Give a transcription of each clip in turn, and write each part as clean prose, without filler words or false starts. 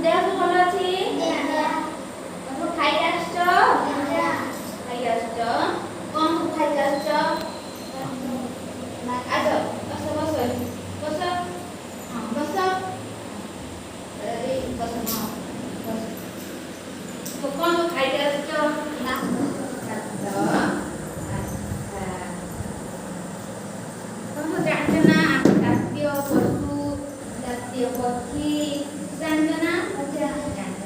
देह सब भल अच्छी तुम खाई आस कौन सब खाई आस आज बस बस बस हाँ बस बस हाँ बस तो कौन सब खाई आस ना तुम जानते ना जातीय पशु जातीय पक्षी जानते ना जानते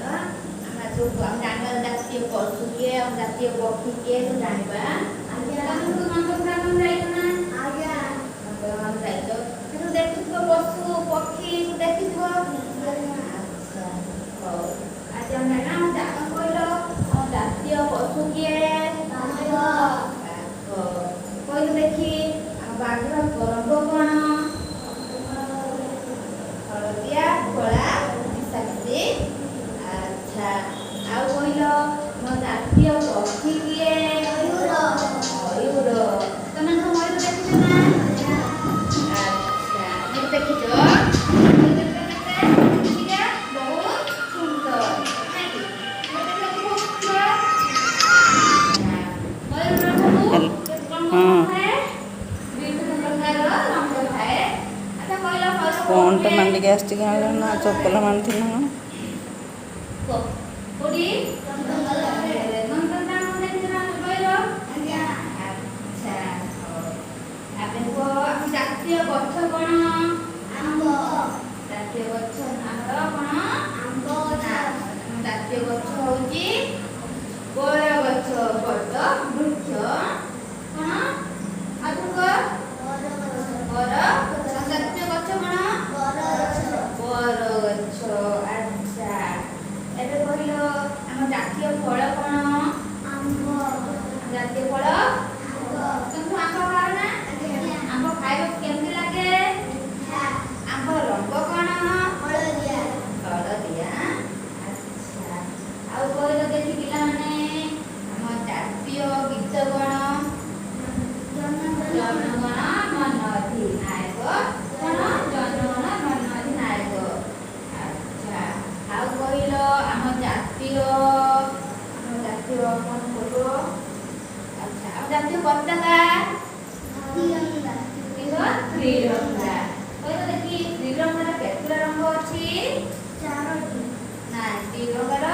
जो हम जानते जातीय पशु के हम जातीय पक्षी के तो जानबा आज्ञा हम तो मन तो प्राण जाइतो ना आज्ञा हम जाइतो तो देखिबो पशु पक्षी देखिबो अच्छा आज हम नाम जान कहलो हम जातीय पशु के कहलो देखी हम बाघर रंग कोन हलदिया कला मिसामिसी अच्छा आउ कहलो मो जातीय पक्षी किए मयूर मयूर तमे तो मयूर देखिछ ना अच्छा मयूर देखिछ बहुत सुंदर मयूर कौन तो मंडी गैस टी ना चप्पल मानती ना कोडी जातीय गछ कौन आंब जातीय गछ आमर कौन आंब जातीय गछ होची बर गछ बड़ वृक्ष कौन आधुक बर जातीय गछ कौन बर गछ अच्छा एबे कहलो हम जातीय फल कौन आंब जातीय फल तुम आंब खाओ ना आंब खाइबो केमती लागे आंब रंग कौन हलदिया हलदिया अच्छा आउ कहलो देखि पिला माने हम जातीय गीत कौन जनगण मन अधिनायक कौन जनगण मन अधिनायक अच्छा आउ कहलो हम जातीय कौन बोलो अच्छा हम जातीय पताका त्रिरंगा कहलो देखि त्रिरंगार केतला रंग अछि चारोटी ना त्रिरंगार